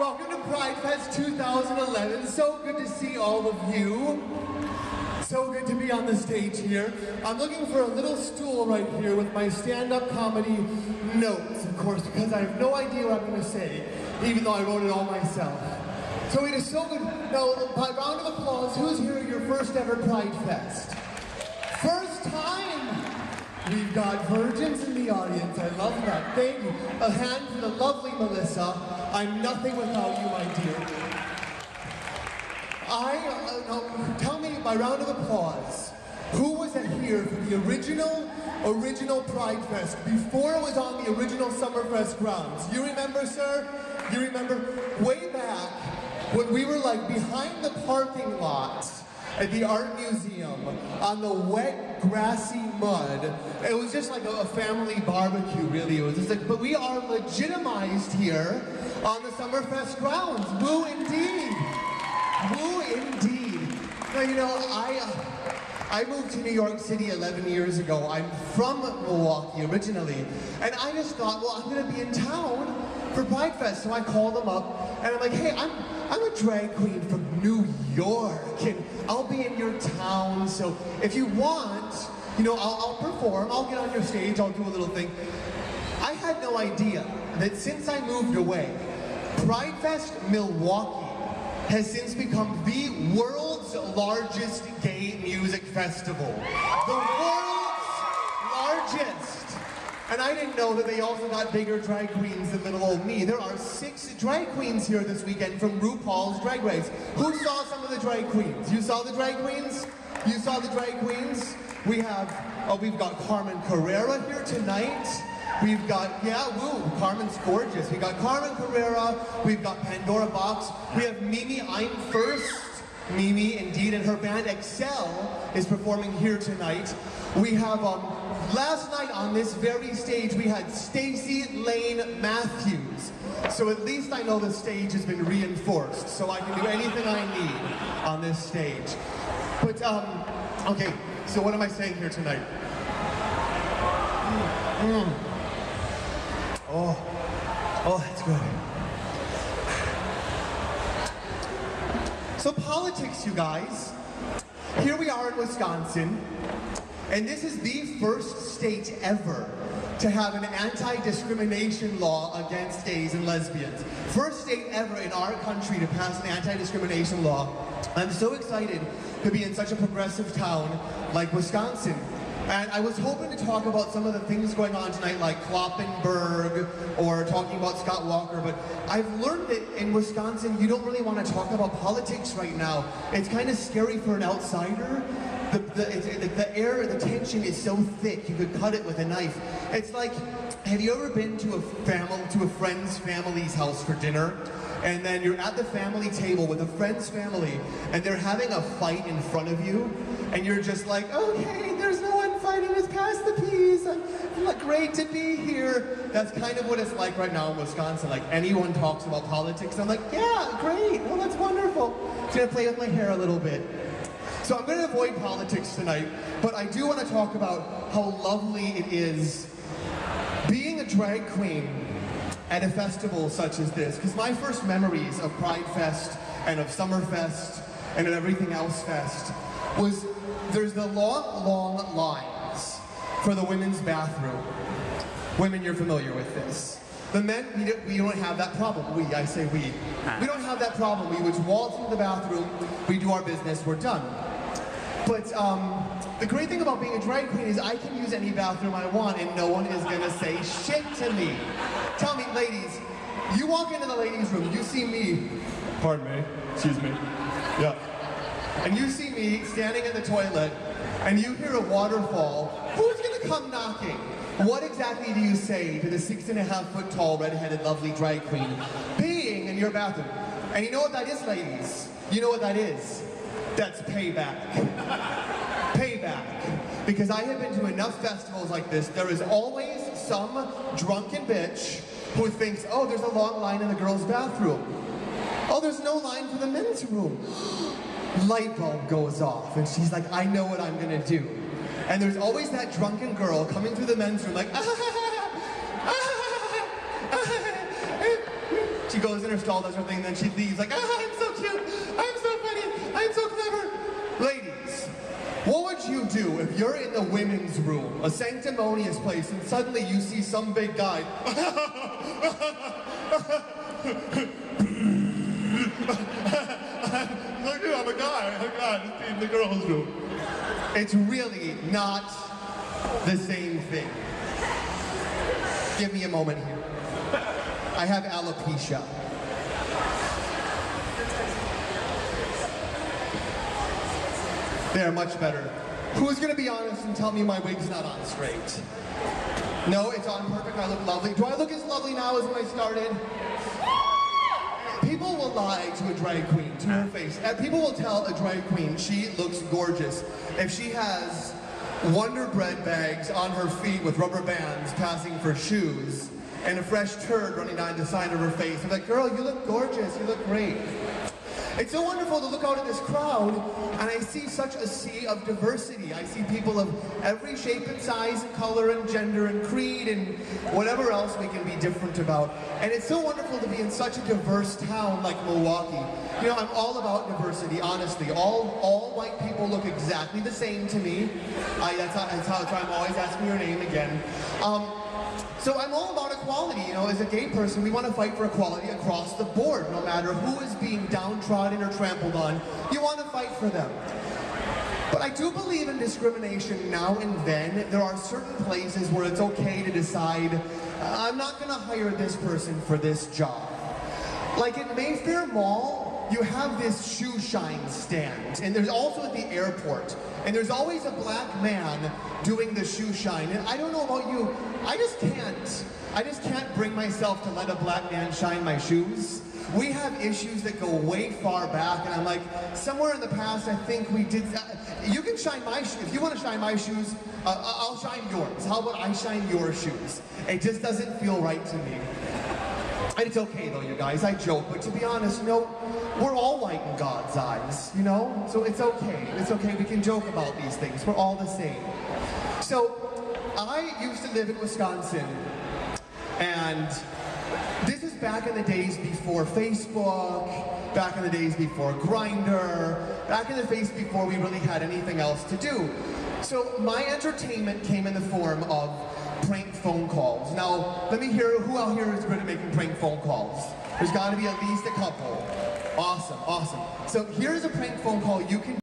welcome to pridefest 2011. So good to see all of you. So good to be on the stage here. I'm looking for a little stool right here with my stand-up comedy notes, of course, because I have no idea what I'm going to say, even though I wrote it all myself. So it is so good. Now, by round of applause, who's here at your first ever pridefest? First time! We've got virgins in the audience. I love that. Thank you. A hand for the lovely Melissa. I'm nothing without you, my dear. Tell me, by round of applause, who was here for the original Pride Fest before it was on the original Summerfest grounds? You remember, sir? You remember? Way back when we were like behind the parking lot at the art museum on the wet, grassy mud. It was just like a family barbecue, really. It was just like, but we are legitimized here on the Summerfest grounds. Woo indeed. Woo indeed. Now, you know, I moved to New York City 11 years ago. I'm from Milwaukee originally. And I just thought, well, I'm gonna be in town for Pride Fest. So I called them up and I'm like, hey, I'm a drag queen from New York and I'll be in your town. So if you want, you know, I'll perform, I'll get on your stage, I'll do a little thing. I had no idea that since I moved away, Pride Fest Milwaukee has since become the world's largest gay music festival. The world's largest. And I didn't know that they also got bigger drag queens than little old me. There are 6 drag queens here this weekend from RuPaul's Drag Race. Who saw some of the drag queens? You saw the drag queens? You saw the drag queens? We've got Carmen Carrera here tonight. We've got, Carmen's gorgeous. We've got Carmen Carrera, we've got Pandora Box, we have Mimi I'm First. Mimi, indeed, and her band Excel is performing here tonight. We have, last night on this very stage, we had Stacey Lane Matthews. So at least I know the stage has been reinforced, so I can do anything I need on this stage. But, okay, so what am I saying here tonight? Oh, that's good. So politics, you guys. Here we are in Wisconsin, and this is the first state ever to have an anti-discrimination law against gays and lesbians. First state ever in our country to pass an anti-discrimination law. I'm so excited to be in such a progressive town like Wisconsin. And I was hoping to talk about some of the things going on tonight, like Kloppenburg, or talking about Scott Walker, but I've learned that in Wisconsin, you don't really want to talk about politics right now. It's kind of scary for an outsider. The tension is so thick, you could cut it with a knife. It's like, have you ever been to a friend's family's house for dinner? And then you're at the family table with a friend's family, and they're having a fight in front of you, and you're just like, okay, there's no one fighting, just pass the peace, I'm great to be here. That's kind of what it's like right now in Wisconsin. Like, anyone talks about politics, I'm like, yeah, great, well, that's wonderful. I'm gonna play with my hair a little bit. So I'm gonna avoid politics tonight, but I do want to talk about how lovely it is being a drag queen at a festival such as this, because my first memories of Pride Fest and of Summerfest and of everything else fest was there's the long lines for the women's bathroom. Women, you're familiar with this. The men, we don't have that problem. I say we. We don't have that problem. We would waltz into the bathroom, we do our business, we're done. But the great thing about being a drag queen is I can use any bathroom I want and no one is gonna say shit to me. Tell me, ladies, you walk into the ladies' room, you see me, pardon me, excuse me, yeah, and you see me standing in the toilet and you hear a waterfall, who's gonna come knocking? What exactly do you say to the 6.5-foot tall, red-headed, lovely drag queen peeing in your bathroom? And you know what that is, ladies? You know what that is? That's payback. Payback. Because I have been to enough festivals like this, there is always some drunken bitch who thinks, oh, there's a long line in the girls' bathroom. Oh, there's no line for the men's room. Light bulb goes off, and she's like, I know what I'm gonna do. And there's always that drunken girl coming through the men's room like, She goes in her stall, does her thing, then she leaves like, I'm so cute, I'm so funny, I'm so clever. Ladies, what would you do if you're in the women's room, a sanctimonious place, and suddenly you see some big guy? I'm a guy, just in the girls' room. It's really not the same thing. Give me a moment here. I have alopecia. There, much better. Who's gonna be honest and tell me my wig's not on straight? No, it's on perfect, I look lovely. Do I look as lovely now as when I started? People will lie to a drag queen, to her face. People will tell a drag queen she looks gorgeous if she has Wonder Bread bags on her feet with rubber bands passing for shoes and a fresh turd running down the side of her face. I'm like, girl, you look gorgeous, you look great. It's so wonderful to look out at this crowd and I see such a sea of diversity. I see people of every shape and size and color and gender and creed and whatever else we can be different about. And it's so wonderful to be in such a diverse town like Milwaukee. You know, I'm all about diversity, honestly. All white people look exactly the same to me. That's how I'm always asking your name again. So I'm all about equality, you know, as a gay person, we want to fight for equality across the board, no matter who is being downtrodden or trampled on, you want to fight for them. But I do believe in discrimination now and then. There are certain places where it's okay to decide, I'm not going to hire this person for this job. Like at Mayfair Mall, you have this shoe shine stand, and there's also at the airport, and there's always a black man doing the shoe shine, and I don't know about you, I just can't bring myself to let a black man shine my shoes. We have issues that go way far back, and I'm like, somewhere in the past, I think we did, you can shine my shoes, if you want to shine my shoes, I'll shine yours. How about I shine your shoes? It just doesn't feel right to me. And it's okay though, you guys, I joke, but to be honest, you know, we're all white in God's eyes, you know? So it's okay, we can joke about these things, we're all the same. So, I used to live in Wisconsin, and this is back in the days before Facebook, back in the days before Grindr, back in the days before we really had anything else to do. So my entertainment came in the form of prank phone calls. Now, let me hear who out here is good at making prank phone calls. There's got to be at least a couple. Awesome, awesome. So here's a prank phone call you can